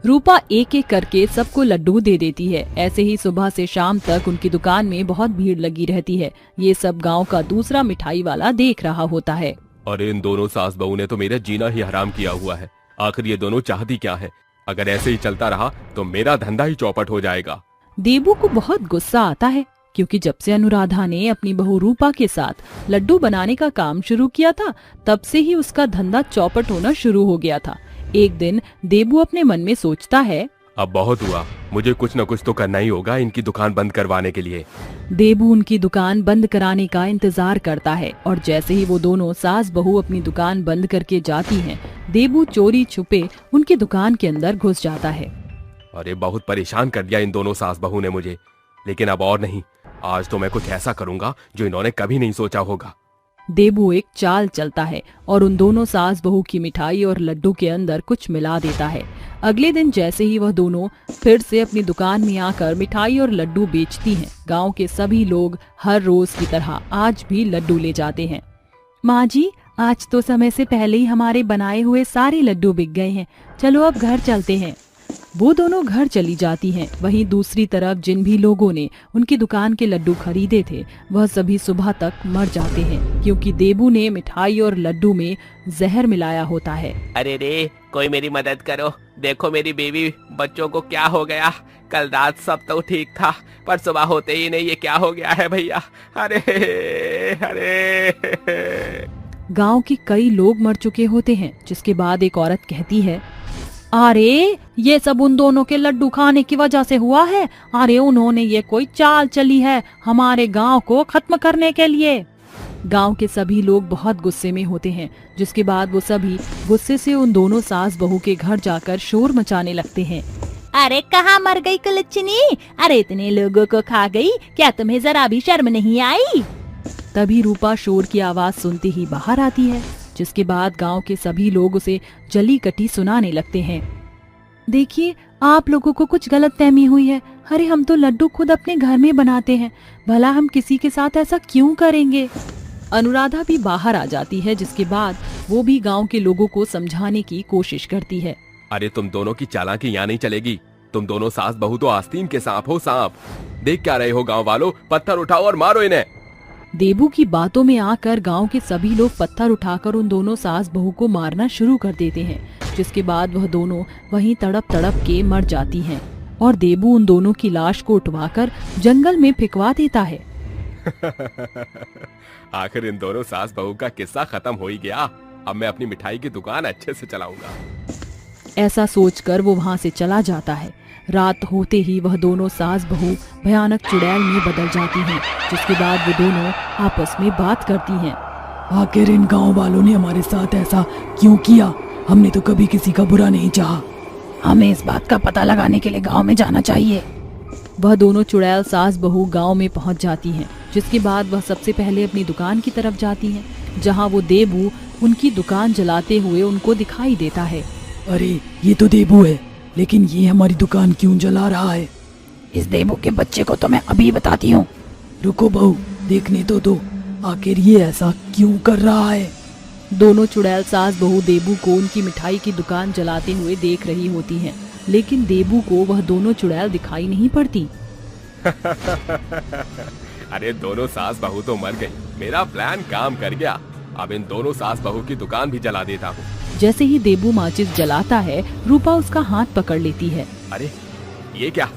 रूपा एक एक करके सबको लड्डू दे देती है। ऐसे ही सुबह से शाम तक उनकी दुकान में बहुत भीड़ लगी रहती है। ये सब गांव का दूसरा मिठाई वाला देख रहा होता है। अरे इन दोनों सास बहू ने तो मेरा जीना ही हराम किया हुआ है। आखिर ये दोनों चाहती क्या है? अगर ऐसे ही चलता रहा तो मेरा धंधा ही चौपट हो जाएगा। देबू को बहुत गुस्सा आता है, क्योंकि जब से अनुराधा ने अपनी बहू रूपा के साथ लड्डू बनाने का काम शुरू किया था, तब से ही उसका धंधा चौपट होना शुरू हो गया था। एक दिन देबू अपने मन में सोचता है, अब बहुत हुआ, मुझे कुछ न कुछ तो करना ही होगा इनकी दुकान बंद करवाने के लिए। देबू उनकी दुकान बंद कराने का इंतजार करता है और जैसे ही वो दोनों सास बहू अपनी दुकान बंद करके जाती हैं, देबू चोरी छुपे उनकी दुकान के अंदर घुस जाता है। अरे बहुत परेशान कर दिया इन दोनों सास बहू ने मुझे, लेकिन अब और नहीं, आज तो मैं कुछ ऐसा करूंगा जो इन्होंने कभी नहीं सोचा होगा। देबू एक चाल चलता है और उन दोनों सास बहू की मिठाई और लड्डू के अंदर कुछ मिला देता है। अगले दिन जैसे ही वह दोनों फिर से अपनी दुकान में आकर मिठाई और लड्डू बेचती हैं, गांव के सभी लोग हर रोज की तरह आज भी लड्डू ले जाते हैं। माँ जी, आज तो समय से पहले ही हमारे बनाए हुए सारे लड्डू बिक गए हैं, चलो अब घर चलते हैं। वो दोनों घर चली जाती हैं। वहीं दूसरी तरफ जिन भी लोगों ने उनकी दुकान के लड्डू खरीदे थे, वह सभी सुबह तक मर जाते हैं, क्योंकि देबू ने मिठाई और लड्डू में जहर मिलाया होता है। अरे रे, कोई मेरी मदद करो, देखो मेरी बीवी बच्चों को क्या हो गया। कल रात सब तो ठीक था, पर सुबह होते ही नहीं ये क्या हो गया है भैया। अरे अरे। गांव के कई लोग मर चुके होते हैं, जिसके बाद एक औरत कहती है, अरे ये सब उन दोनों के लड्डू खाने की वजह से हुआ है। अरे उन्होंने ये कोई चाल चली है हमारे गांव को खत्म करने के लिए। गांव के सभी लोग बहुत गुस्से में होते हैं, जिसके बाद वो सभी गुस्से से उन दोनों सास बहू के घर जाकर शोर मचाने लगते हैं। अरे कहाँ मर गई कुलच्छनी? अरे इतने लोगों को खा गई, क्या तुम्हें जरा भी शर्म नहीं आई? तभी रूपा शोर की आवाज सुनते ही बाहर आती है, जिसके बाद गांव के सभी लोग उसे जली कटी सुनाने लगते हैं। देखिए, आप लोगों को कुछ गलतफहमी हुई है। अरे हम तो लड्डू खुद अपने घर में बनाते हैं, भला हम किसी के साथ ऐसा क्यों करेंगे? अनुराधा भी बाहर आ जाती है, जिसके बाद वो भी गांव के लोगों को समझाने की कोशिश करती है। अरे तुम दोनों की चालाकी यहाँ नहीं चलेगी। तुम दोनों सास बहू तो आस्तीन के सांप हो, सांप। देख क्या रहे हो गाँव वालों, पत्थर उठाओ और मारो इन्हें। देबू की बातों में आकर गांव के सभी लोग पत्थर उठाकर उन दोनों सास बहू को मारना शुरू कर देते हैं, जिसके बाद वह दोनों वहीं तड़प तड़प के मर जाती हैं और देबू उन दोनों की लाश को उठवाकर जंगल में फेंकवा देता है। आखिर इन दोनों सास बहू का किस्सा खत्म हो ही गया। अब मैं अपनी मिठाई की दुकान अच्छे से चलाऊंगा। ऐसा सोचकर वो वहाँ से चला जाता है। रात होते ही वह दोनों सास बहू भयानक चुड़ैल में बदल जाती हैं, जिसके बाद वो दोनों आपस में बात करती हैं। आखिर इन गांव वालों ने हमारे साथ ऐसा क्यों किया? हमने तो कभी किसी का बुरा नहीं चाहा। हमें इस बात का पता लगाने के लिए गांव में जाना चाहिए। वह दोनों चुड़ैल सास बहू गांव में पहुंच जाती हैं, जिसके बाद वह सबसे पहले अपनी दुकान की तरफ जाती हैं, जहां वो देबू उनकी दुकान जलाते हुए उनको दिखाई देता है। अरे ये तो देबू है, लेकिन ये हमारी दुकान क्यों जला रहा है? इस देबू के बच्चे को तो मैं अभी बताती हूँ। रुको बहू, देखने तो दो, आखिर ये ऐसा क्यों कर रहा है? दोनों चुड़ैल सास बहू देबू को उनकी मिठाई की दुकान जलाते हुए देख रही होती हैं, लेकिन देबू को वह दोनों चुड़ैल दिखाई नहीं पड़ती। अरे दोनों सास बहू तो मर गई, मेरा प्लान काम कर गया। अब इन दोनों सास बहू की दुकान भी जला देता हूँ। जैसे ही देबू माचिस जलाता है, रूपा उसका हाथ पकड़ लेती है। अरे ये क्या,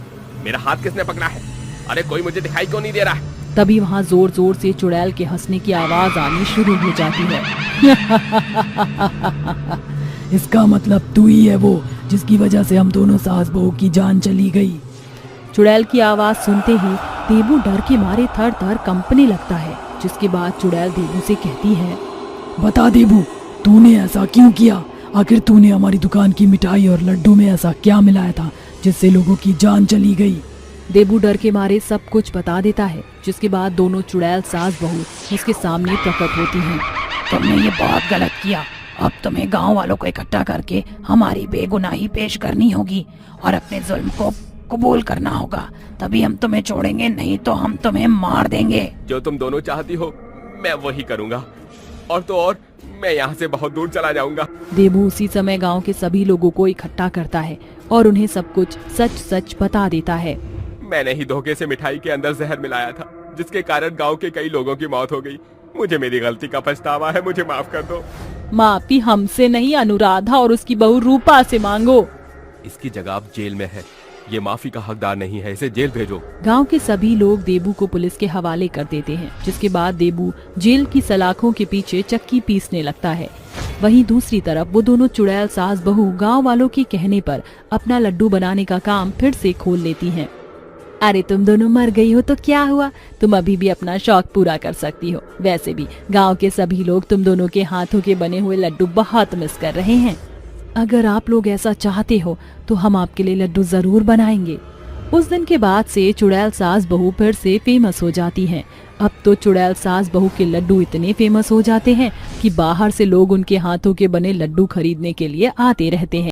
मेरा हाथ किसने पकड़ा है? अरे कोई मुझे दिखाई क्यों नहीं दे रहा है? तभी वहाँ जोर जोर से चुड़ैल के हंसने की आवाज आनी शुरू हो जाती है। इसका मतलब तू ही है वो जिसकी वजह से हम दोनों सास बहू की जान चली गई। चुड़ैल की आवाज सुनते ही देबू डर के मारे थर थर कंपने लगता है, जिसके बाद चुड़ैल देबू से कहती है, बता देबू, तूने ऐसा क्यों किया? आखिर तूने हमारी दुकान की मिठाई और लड्डू में ऐसा क्या मिलाया था जिससे लोगों की जान चली गई? देबू डर के मारे सब कुछ बता देता है, जिसके बाद दोनों चुड़ैल सास बहू उसके सामने प्रकट होती हैं। तुमने ये बहुत गलत किया। अब तुम्हें गांव वालों को इकट्ठा करके हमारी बेगुनाही पेश करनी होगी और अपने जुल्म को कबूल करना होगा, तभी हम तुम्हें छोड़ेंगे, नहीं तो हम तुम्हें मार देंगे। जो तुम दोनों चाहती हो मैं वही करूँगा, और तो और मैं यहाँ से बहुत दूर चला जाऊंगा। देबू उसी समय गांव के सभी लोगों को इकट्ठा करता है और उन्हें सब कुछ सच सच बता देता है। मैंने ही धोखे से मिठाई के अंदर जहर मिलाया था, जिसके कारण गांव के कई लोगों की मौत हो गई। मुझे मेरी गलती का पछतावा है, मुझे माफ कर दो। माफी हमसे नहीं, अनुराधा और उसकी बहू रूपा से मांगो। इसकी जगह अब जेल में है, ये माफी का हकदार नहीं है, इसे जेल भेजो। गांव के सभी लोग देबू को पुलिस के हवाले कर देते हैं, जिसके बाद देबू जेल की सलाखों के पीछे चक्की पीसने लगता है। वहीं दूसरी तरफ वो दोनों चुड़ैल सास बहू गांव वालों के कहने पर अपना लड्डू बनाने का काम फिर से खोल लेती हैं। अरे तुम दोनों मर गई हो तो क्या हुआ, तुम अभी भी अपना शौक पूरा कर सकती हो। वैसे भी गांव के सभी लोग तुम दोनों के हाथों के बने हुए लड्डू बहुत मिस कर रहे हैं। अगर आप लोग ऐसा चाहते हो तो हम आपके लिए लड्डू जरूर बनाएंगे। उस दिन के बाद से चुड़ैल सास बहू फिर से फेमस हो जाती हैं। अब तो चुड़ैल सास बहू के लड्डू इतने फेमस हो जाते हैं कि बाहर से लोग उनके हाथों के बने लड्डू खरीदने के लिए आते रहते हैं।